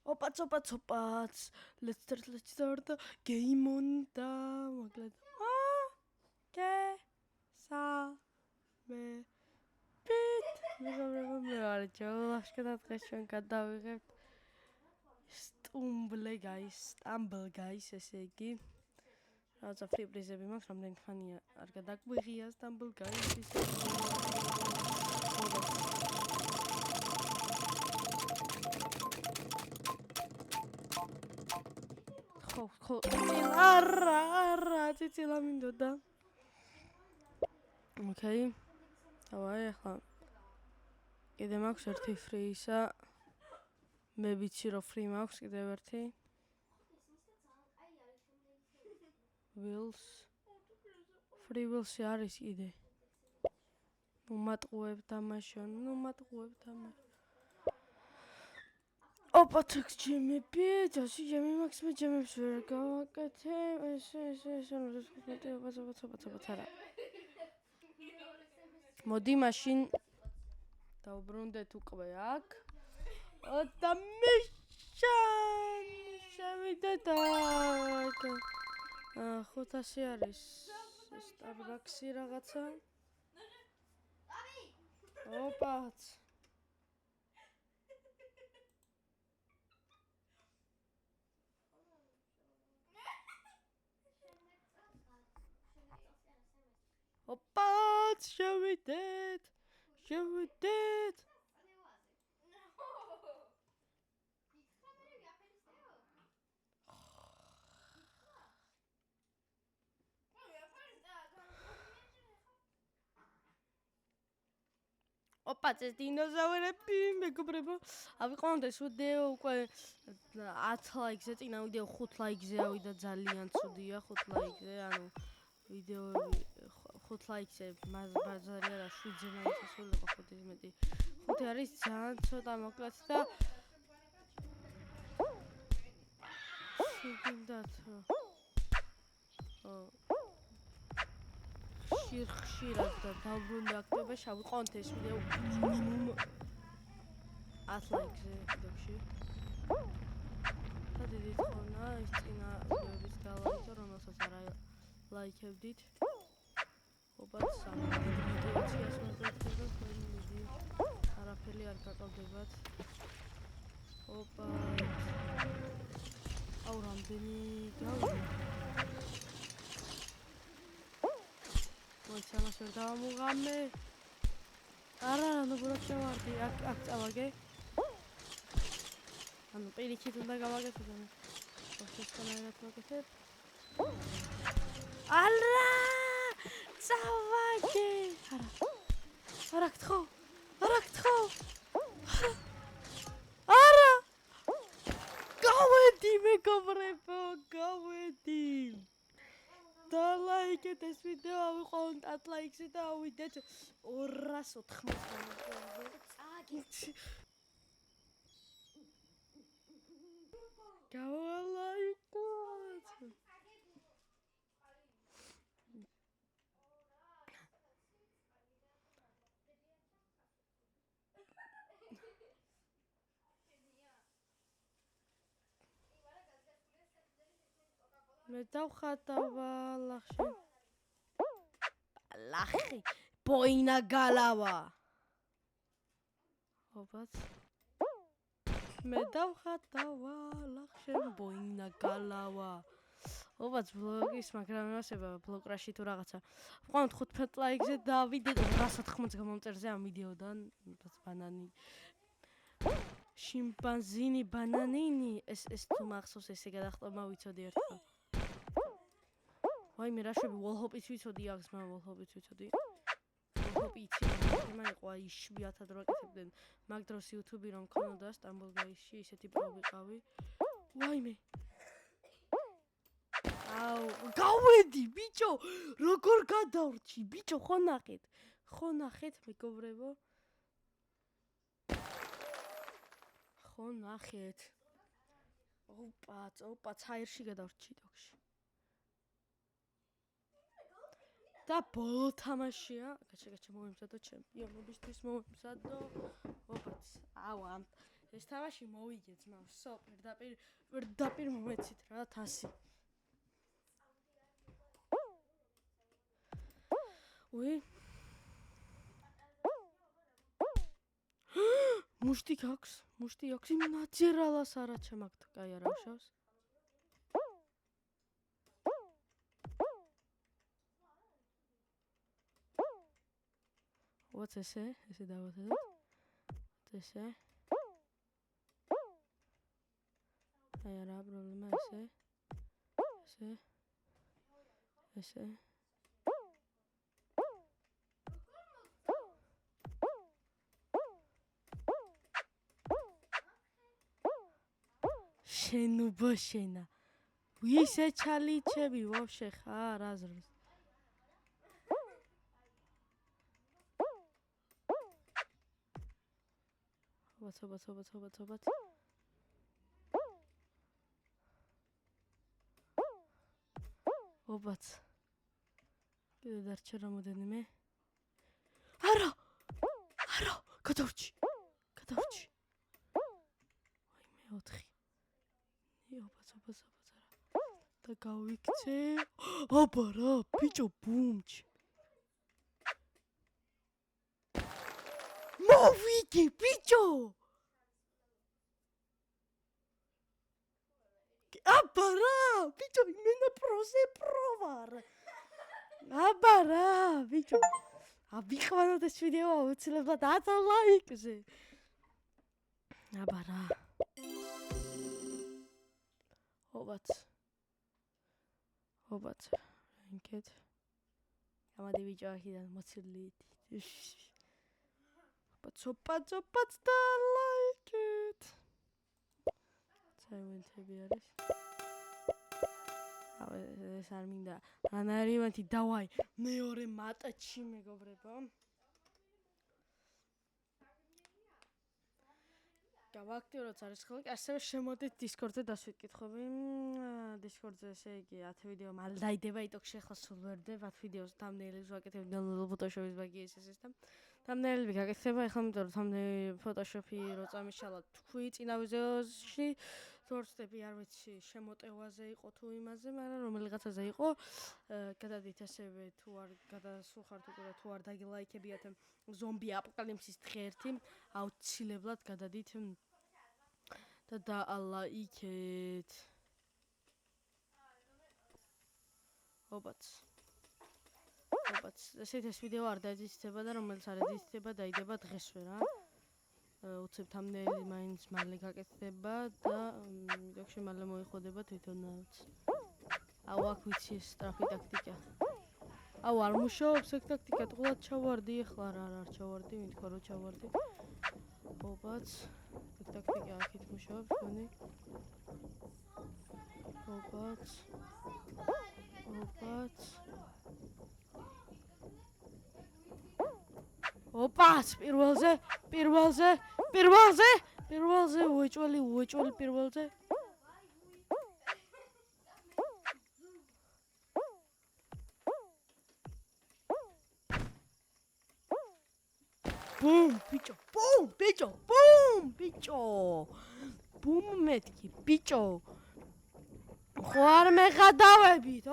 Opats. Let's start the game on the მოკლედ. მე არ ჯოლაშკა დღეს ჩვენ გადავიღებთ Stumble guys, ესე იგი. რაცა free prize-ები მაქვს, რამდენი ხანია არ გადაგვიღია Stumble guys ის. ხო, არა, ციცილა მინდოდა. Okay. დავაი, ახლა კიდე მაქვს ერთი free-ისა. მე ვიცი რომ free მაქვს კიდევ ერთი. Wheels. Free wheels-ი არის კიდე. ნუ მატყუებ დამაშონ. Opa, თქ ჯემები, ძაში ჯემი მაქვს, მე ჯემებს ვერ გავაკეთე. ეს არა. მოდი მაშინ დავბრუნდეთ უკვე აქ. და მიშან შევიდეთ აქ. 500 არის Starbucks-ი რაღაცა. ოპაც. ოპაც შევიდეთ. ოპაც ეს დინოზავრები მეგობრებო. ავიყვანოთ ეს ვიდეო უკვე 10 ლაიქზე, წინა ვიდეო 5 ლაიქზე ავიდა, ძალიან ცუდია 5 ლაიქზე, ანუ ვიდეოები 5 ლაიქზე ბაზარი არა 7-ზე მაინც ასრულება 5-ის მეტი. 5 არის ძალიან ცოტა მოკლედ და შეგინდათ ხშირად და დავბრუნდი აქტივობაში, ავიყვანოთ ეს ვიდეო მინიმუმ 10 ლაიქზე ვიდეოში. და დიდი თხოვნა ის წინა ვიდეოების დალაიქო, რომელსაც არ ლაიქებდით. ოპაც ვიდეოციას მოგვეწევდა ხოლმე. არაფერი არ გაყავდებათ. ოპა. აუ რამდენი გავიდა. მოიცანოს ვერ დავამუღამე. არა, ნუბრად შევარდი, აქ წავაგე. ანუ პირიქით უნდა გავაკეთო. პროფესიონალურად ვაკეთებ. არა! წავაგე! არა გთხოვ. არა! გავედი მეგობრებო, გავედი. და ლაიქეთ ეს ვიდეო, ავიყვანოთ 10 ლაიქზე და ავიდეთ 280-ზე. წაგეთ. გავალაიქოთ. მე დავხატავა ლახში. ლახი ბოინა გალავა. ოპაც. მე დავხატავა ლახში ბოინა გალავა. ოპაც ბლოგის, მაგრამ იმასება ბლოგრაში თუ რაღაცა. ვყავთ 15 ლაიქზე და ვიდეო 280 გამომწერზე ამ ვიდეოდან, ბანანი. შიმპანზინი ბანანინი, ეს თუ მახსოვს ესე გადახტომა ვიცოდი ერთხელ. ვაიმე რა შვები ვოლჰოპიც ვიცოდი აქ ზმა ვოლჰოპიც ვიცოდი. ვოლჰოპი იცი მე იყო აი შვიათად რაკეთებდნენ მაგ დროს YouTube-ი რომ ქონოდა Stumble Guys-ში ისეთი პრო ვიყავი. ვაიმე. აუ გავედი ბიჭო როგორ გადავრჩი ბიჭო ხო ნახეთ მეგობრებო. ხო ნახეთ. ოპა აირში გადავრჩი დოქში. და ბოლო თამაშია. გაჩა მოვიმზადო ჩემპიონობისთვის მოვიმზადო. ოპაც. აუ ამ ეს თამაში მოვიგე ძმა. სო, პირდაპირ მომეცით რა 100. უი. მუშტი აქვს. იმ ნაძერალას არა ჩემაგთ. კაი არა ვშავს. What's ესე დავათებთ. ესე. აი არა პრობლემა ესე. შენობა შენა. ვისე ჩალიჩები ვაფშე ხარ აზრს. ობაც. ობაც. კიდე დარჩა რამოდენიმე. არა! გადავრჩი. აი მე 4. ობაც არა. და გავიქცე. აბა რა, ბიჭო ბუმჩ. მოვიდი ბიჭო. აბა რა, ბიჭო, იმენა პროვარ. აბა რა, ბიჭო. ვიყვანოთ ეს ვიდეო აუცილებლად 10 ლაიქზე. აბა რა. ობაც. რენკეთ. გამადი ბიჭო აქედან მოცილით. ოპაც და ლაიქეთ. საიმენტები არის. ეს არ მინდა. რანაირი მათი დავაი. მეორე მატჩი მეგობრებო. გავაქტიუროთ არის ხოლმე. ასევე შემოდით Discord-ზე დასვით კითხვები. Discord-ზე ესე იგი 10 ვიდეო მალე დაიდება იტოქში ახლა სულ ვერ დება 10 ვიდეოს thumbnail-ს ვაკეთებ download Photoshop-ის ვაგი SS-ს და thumbnail-ი გაკეთება ახლა იმიტომ რომ thumbnail Photoshop-ი რო წამიშალა თქვი წინა ვიდეოში თორსტები არ ვიცი შემოტევაზე იყო თუ იმაზე მაგრამ რომელიღაცაზე იყო გადადით ასევე თუ არ გადასულხართ უკვე თუ არ დაგილაიქებიათ ზომბი აპოკალიფსის დღე ერთი აუცილებლად გადადით და დაალაიქეთ ობაც ესეთ ეს ვიდეო არ დაედიტება და რომელიც არ ედიტება დაიდება დღესვე რა უცებ thumbnail-ი მაინც მალე გაკეთდება და ვიდეოში მალე მოიხოდება თვითონაც აუ აქ ვიცი ეს სტრაფი ტაქტიკა აუ არ მუშაობს ეს ტაქტიკა თულად ჩავარდი ახლა რა არ ჩავარდი მითქვა რომ ჩავარდი ობაც ეს ტაქტიკა აქეთ მუშაობს თქვენი ოპაც პირველზე უეჭველი პირველზე ბუმ მეთქი ბიჭო ხო არ მეღადავებით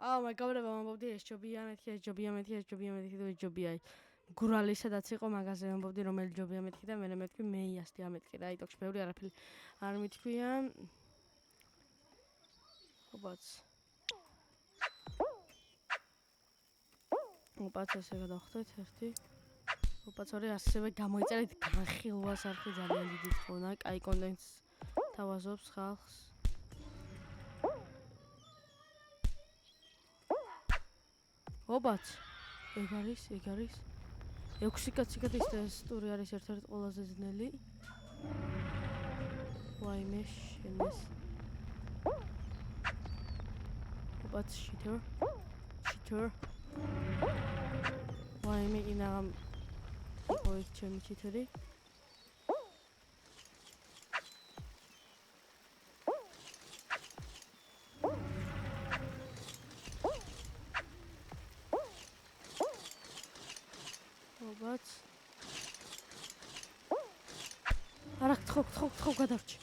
აუ მაგავრება მომბობდი ეს ჯობია მეთქი გურალი სადაც იყო მაგაზე მომბობდი რომელი ჯობია მეთქი და მე მეთქი მე იასტია მეთქი რა იტოქში ბევრი არაფერი არ მითქვია ოპაც ესე გადავხდეთ ერთი ოპაც ორი ასევე გამოიწერეთ განხილვას არხი ძალიან დიდი თხოვნა კაი კონტენტს თავაზობს ხალხს ობაც ეგ არის 6 კაცი გადის და ეს ტური არის ერთ-ერთი ყველაზე ძნელი. ვაიმე შენეს. ოპაც შიტერ. ვაიმე ინაღამ იყო ეს ჩემი ჩიტერი. ოპაც არა თხო გადარჩი.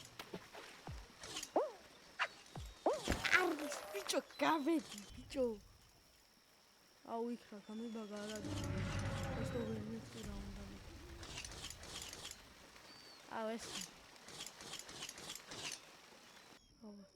არის ბიჭო გავედი ბიჭო. აუ იქ რა გამიბაგა არა. ეს თუ ვერ მიწი რა უნდა. აუ ეს. ოპაც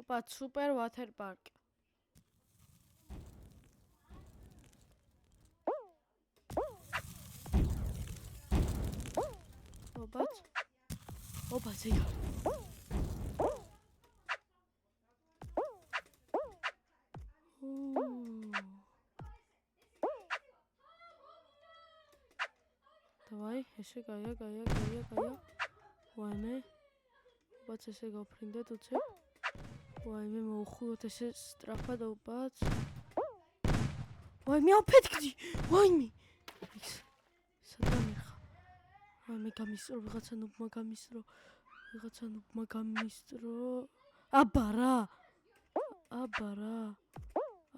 ოპაც სუპერ ვათერ პარკი. ოპაც ეგ. დავაი, ესე გაია. ვაიმე. ოპაც ესე გავფრინდეთ უცებ. ვაიმე მოუხულოთ ესე სტრაფად ოპაც. ვაიმე აფეთქდი. ვაიმე. სადამე ხა. ვაიმე გამისრო ვიღაცა ნუბმა გამისრო.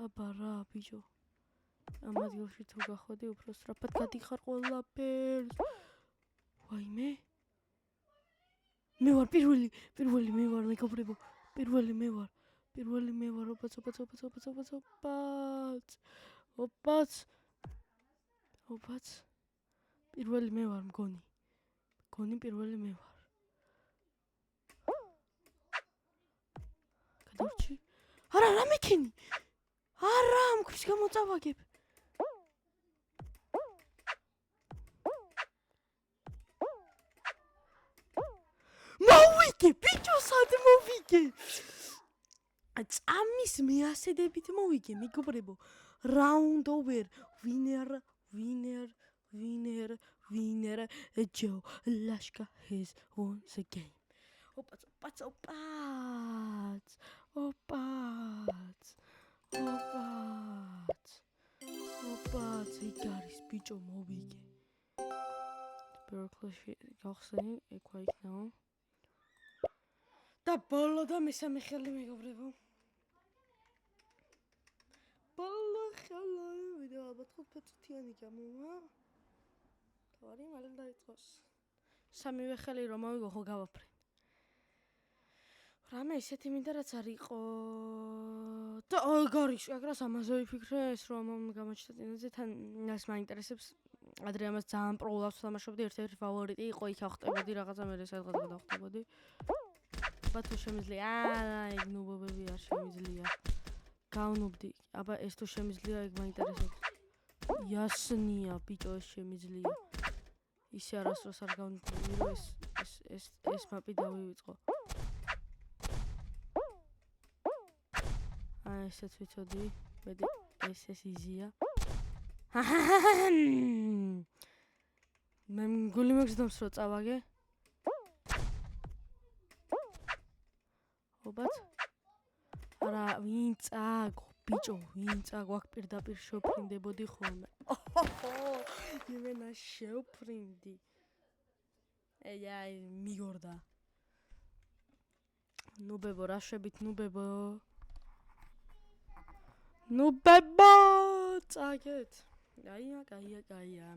აბარა ბიჭო. ამ ადგილში თუ გახვედი უფრო სწრაფად გადიხარ ყველაფერს. ვაიმე. მე ვარ პირველი მე ვარ მეგობრებო. პირველი მე ვარ. ოპაც. პირველი მე ვარ მგონი პირველი მე ვარ. გადარჩი. არა რა მექენი. არა მქრის გამოწავაგებ. მოვიგე ბიჭო სად მოვიგე. წამის მეასედებით მოვიგე მეგობრებო. Round over winner Joe Lashka has won the game. ოპაც იქ არის ბიჭო მოვიგე. ბერკლში გახსენი ექვა იქნაო. და ბოლო და მესამე ხელი მეგობრებო. ბოლო ხელი ვიდეო ალბათ 5 წუთიანი გამოვა. თავარი მალე დაიწყოს. სამივე ხელი რომ მოვიგო ხო გავაფრენ. რამე ისეთი მინდა რაც არ იყო. და გორიშ აკრას ამაზე ვიფიქრე ეს რომ გამოჩნდა წინაზე თან მას მაინტერესებს. ადრე ამას ძალიან პროულავს თამაშობდი ერთ-ერთი ფავორიტი იყო იქ ახტებოდი რაღაცა მე სადღაც გადახტებოდი. ბათუ შემიძლია ეგ ნუბობები არ შემიძლია. გავნუბდი. აბა ეს თუ შემიძლია ეგ მაინტერესებს. იასნია ბიჭო ეს შემიძლია. ისე არასდროს არ გავნუბდი რომ ეს მაპი დავივიწყო. ესეც ვიცოდი. მედი ეს იზია. მე გული მეგზდომს რო წავაგე. ოპაც. არა ვინ წაგო ბიჭო ვინ წაგო აქ პირდაპირ შევფრინდებოდი ხოლმე. იმენა შევფრინდი. აი მიგორდა. ნუბებო რაშვებით ნუბებო წაგეთ. გაია.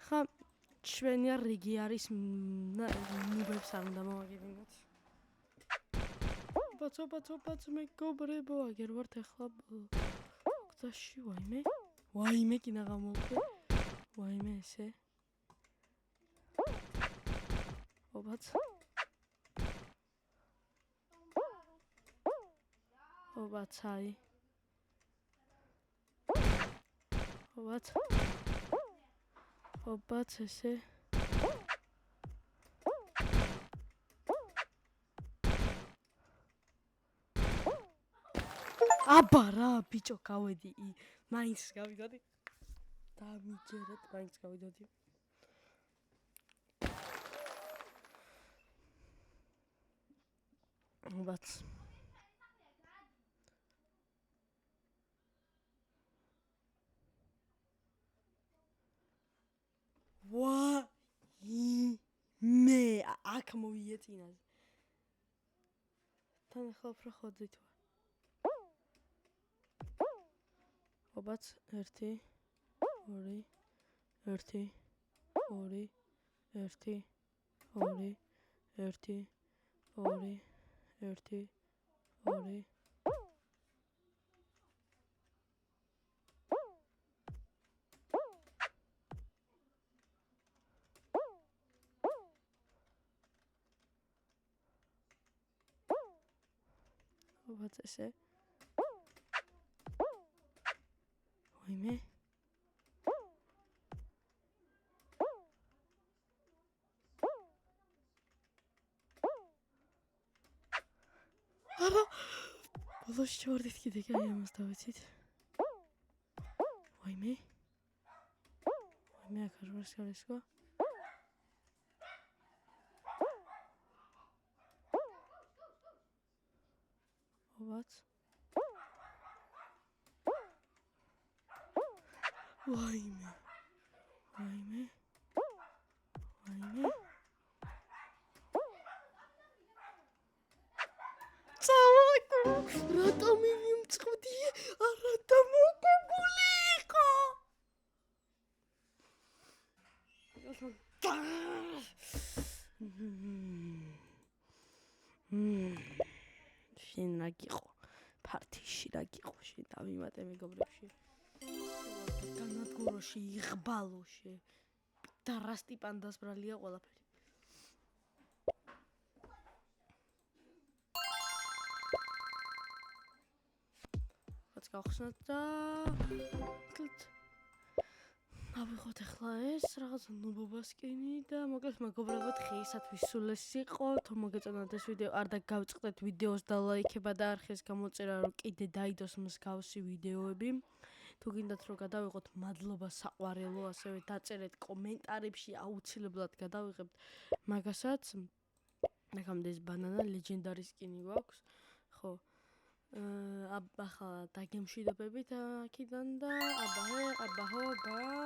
ხა ჩვენი რიგი არის ნუბებს არ უნდა მოვაგებინოთ. ოპაც მეგობრებო აგერ ვართ ახლა გზაში ვაიმე კი ნაღამოვიდე. ვაიმე ესე. ოპაც ობაცაი. ობაც. ობაც ესე. აბა რა ბიჭო გავედი. მაინც გავიდოდი. დამიჯერეთ მაინც გავიდოდი. ობაც. ვა მე აქ მოვიეწინაზე. თან ახლა უფრო ხოძით ვარ. ობაც 1 2 1 2 1 2 1 2 1 2 ობაც ესე. ვაიმე. აბა ბოლოს შევარდით კიდე კი აი ამას დავიცით. ვაიმე. ვაიმე აქ არ ვარ სალისკო. ობაც. ვაიმე. ვაიმე. ვაიმე. წავაკო. რატომ მიმწყდი? არა დამოკებული იყო. შენ რა გიყო? ფარტიში რა გიყო? შენ დავიმატე მეგობრებში. განადგუროში იღბალოში. დარასტი პანდას ბრალია ყველაფერი. რაც გავხსნათ და ავიღოთ ახლა ეს რაღაცა ნუბობასკინი და მოკლედ მეგობრებო დღეისათვის სულ ეს იყო. თუ მოგეწონათ ეს ვიდეო არ დაგავწყდეთ ვიდეოს და ლაიქება და არხის გამოწერა რომ კიდე დაიდოს მსგავსი ვიდეოები. თუ გინდათ რომ გადავიღოთ მადლობა საყვარელო, ასევე დაწერეთ კომენტარებში აუცილებლად გადავიღებთ მაგასაც. აქამდე ეს ბანანა ლეგენდარი სკინი გვაქვს. ხო. ახლა დაგემშვიდობებით აქედან და აბაჰო, ბაი.